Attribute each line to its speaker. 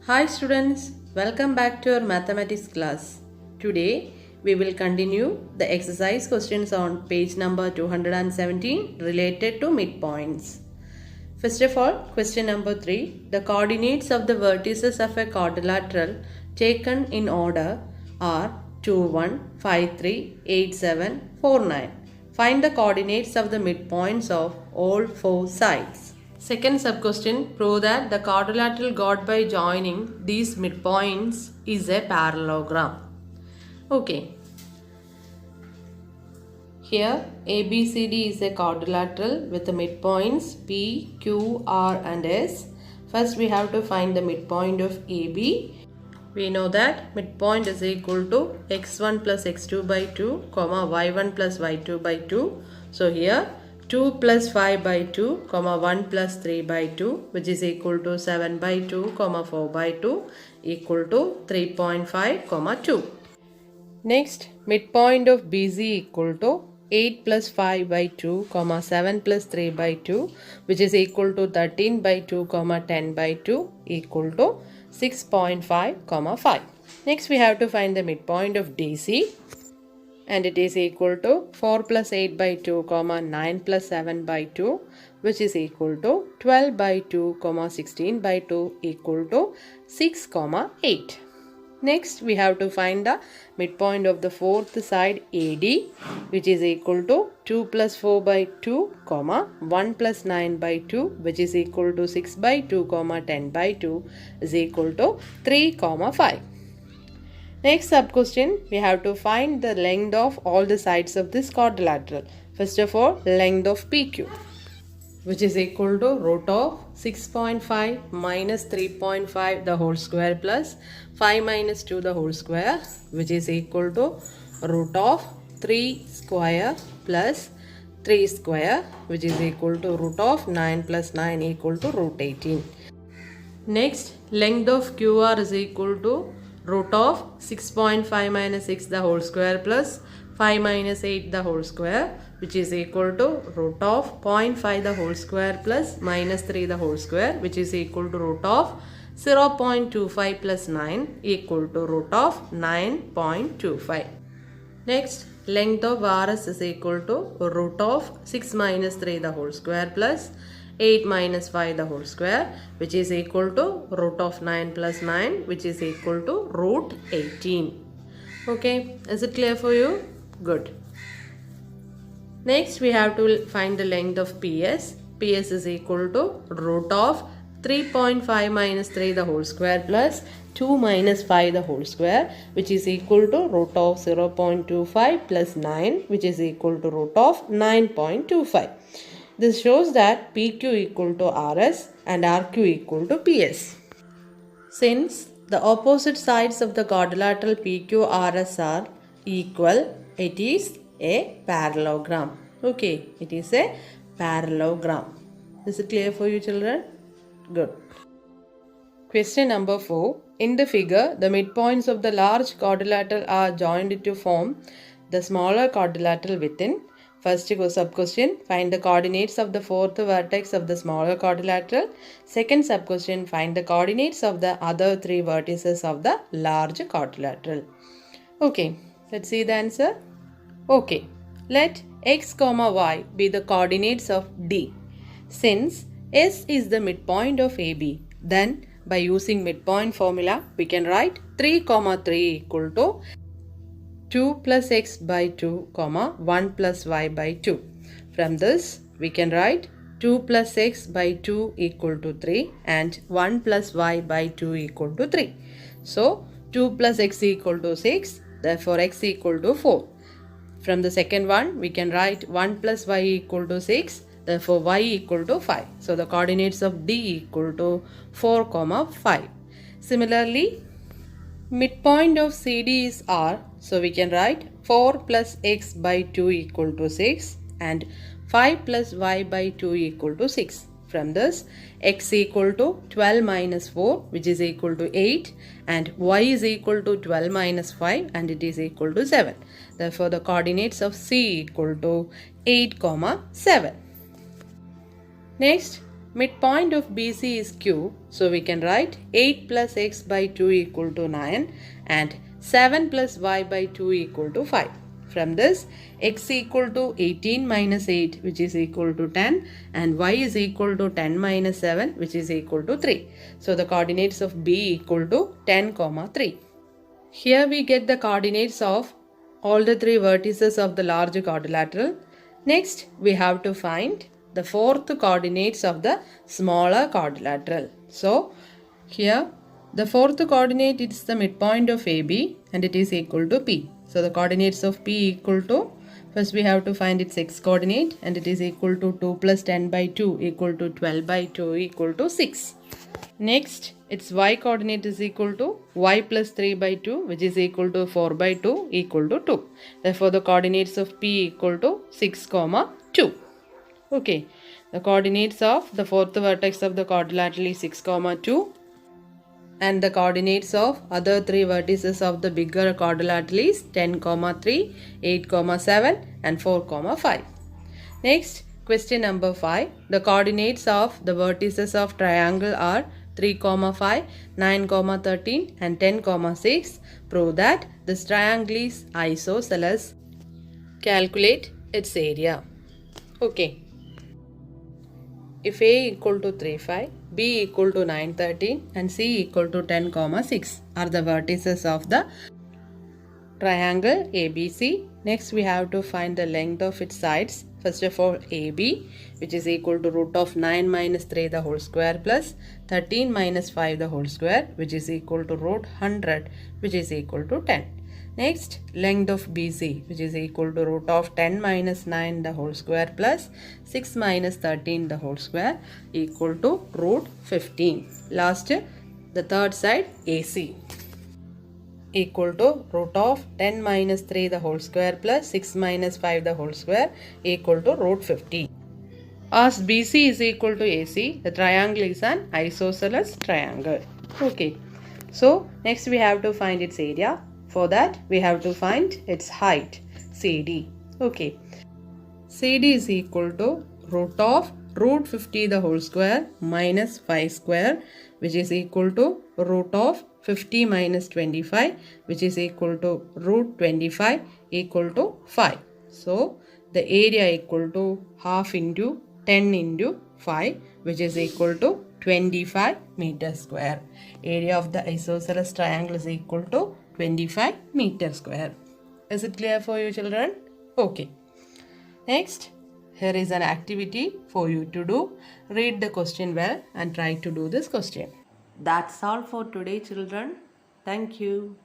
Speaker 1: Hi students, welcome back to our mathematics class. Today we will continue the exercise questions on page number 217 related to midpoints. First of all, question number 3. The coordinates of the vertices of a quadrilateral taken in order are 2, 1, 5, 3, 8, 7, 4, 9. Find the coordinates of the midpoints of all four sides. Second sub-question, prove that the quadrilateral got by joining these midpoints is a parallelogram. Okay. Here ABCD is a quadrilateral with the midpoints P, Q, R and S. First we have to find the midpoint of AB. We know that midpoint is equal to x1 plus x2 by 2, y1 plus y2 by 2. So here 2 plus 5 by 2, 1 plus 3 by 2, which is equal to 7 by 2, 4 by 2, equal to 3.5, 2. Next, midpoint of BC equal to 8 plus 5 by 2, 7 plus 3 by 2, which is equal to 13 by 2, 10 by 2, equal to 6.5, 5. Next, we have to find the midpoint of DC. And it is equal to 4 plus 8 by 2, 9 plus 7 by 2, which is equal to 12 by 2, 16 by 2, equal to 6, 8. Next, we have to find the midpoint of the fourth side AD, which is equal to 2 plus 4 by 2, 1 plus 9 by 2, which is equal to 6 by 2, 10 by 2, is equal to 3, 5. Next sub-question, we have to find the length of all the sides of this quadrilateral. First of all, length of PQ, which is equal to root of 6.5 minus 3.5 the whole square plus 5 minus 2 the whole square, which is equal to root of 3 square plus 3 square, which is equal to root of 9 plus 9 equal to root 18. Next, length of QR is equal to root of 6.5 minus 6 the whole square plus 5 minus 8 the whole square, which is equal to root of 0.5 the whole square plus minus 3 the whole square, which is equal to root of 0.25 plus 9 equal to root of 9.25. Next, length of RS is equal to root of 6 minus 3 the whole square plus 8 minus 5 the whole square, which is equal to root of 9 plus 9, which is equal to root 18. Okay, is it clear for you? Good. Next, we have to find the length of PS. PS is equal to root of 3.5 minus 3 the whole square plus 2 minus 5 the whole square, which is equal to root of 0.25 plus 9, which is equal to root of 9.25. This shows that PQ equal to RS and RQ equal to PS. Since the opposite sides of the quadrilateral PQRS are equal, it is a parallelogram. Okay, it is a parallelogram. Is it clear for you, children? Good. Question number 4. In the figure, the midpoints of the large quadrilateral are joined to form the smaller quadrilateral within. First sub-question, find the coordinates of the fourth vertex of the smaller quadrilateral. Second sub-question, find the coordinates of the other three vertices of the large quadrilateral. Okay, let's see the answer. Okay, let x, y be the coordinates of D. Since S is the midpoint of AB, then by using midpoint formula, we can write 3, 3 equal to 2 plus x by 2, 1 plus y by 2. From this, we can write 2 plus x by 2 equal to 3 and 1 plus y by 2 equal to 3. So, 2 plus x equal to 6, therefore x equal to 4. From the second one, we can write 1 plus y equal to 6, therefore y equal to 5. So, the coordinates of D equal to 4, 5. Similarly, midpoint of CD is R, so we can write 4 plus x by 2 equal to 6 and 5 plus y by 2 equal to 6. From this, x equal to 12 minus 4, which is equal to 8, and y is equal to 12 minus 5, and it is equal to 7. Therefore, the coordinates of C equal to 8, 7. Next, Midpoint of BC is Q, so we can write 8 plus x by 2 equal to 9 and 7 plus y by 2 equal to 5. From this, x equal to 18 minus 8, which is equal to 10, and y is equal to 10 minus 7, which is equal to 3. So the coordinates of B equal to 10, 3. Here we get the coordinates of all the three vertices of the large quadrilateral. Next, we have to find the fourth coordinates of the smaller quadrilateral. So, here the fourth coordinate is the midpoint of AB and it is equal to P. So, the coordinates of P equal to, first we have to find its x coordinate and it is equal to 2 plus 10 by 2 equal to 12 by 2 equal to 6. Next, its y coordinate is equal to y plus 3 by 2 which is equal to 4 by 2 equal to 2. Therefore, the coordinates of P equal to 6, 2. Okay, the coordinates of the fourth vertex of the quadrilateral is 6, 2 and the coordinates of other three vertices of the bigger quadrilateral is 10, 3, 8, 7 and 4, 5. Next, question number 5. The coordinates of the vertices of triangle are 3, 5, 9, 13 and 10, 6. Prove that this triangle is isosceles. Calculate its area. Okay. If A equal to 3, 5, B equal to 9, 13 and C equal to 10, 6 are the vertices of the triangle ABC. Next we have to find the length of its sides. First of all, AB, which is equal to root of 9 minus 3 the whole square plus 13 minus 5 the whole square, which is equal to root 100, which is equal to 10. Next, length of BC, which is equal to root of 10 minus 9 the whole square plus 6 minus 13 the whole square equal to root 15. Last, the third side AC equal to root of 10 minus 3 the whole square plus 6 minus 5 the whole square equal to root 15. As BC is equal to AC, the triangle is an isosceles triangle. Okay. So, next we have to find its area. For that, we have to find its height, CD. Okay. CD is equal to root of root 50 the whole square minus 5 square, which is equal to root of 50 minus 25, which is equal to root 25 equal to 5. So, the area equal to half into 10 into 5, which is equal to 25 meters square. Area of the isosceles triangle is equal to 25 meters square. Is it clear for you, children? Okay. Next, here is an activity for you to do. Read the question well and try to do this question. That's all for today, children. Thank you.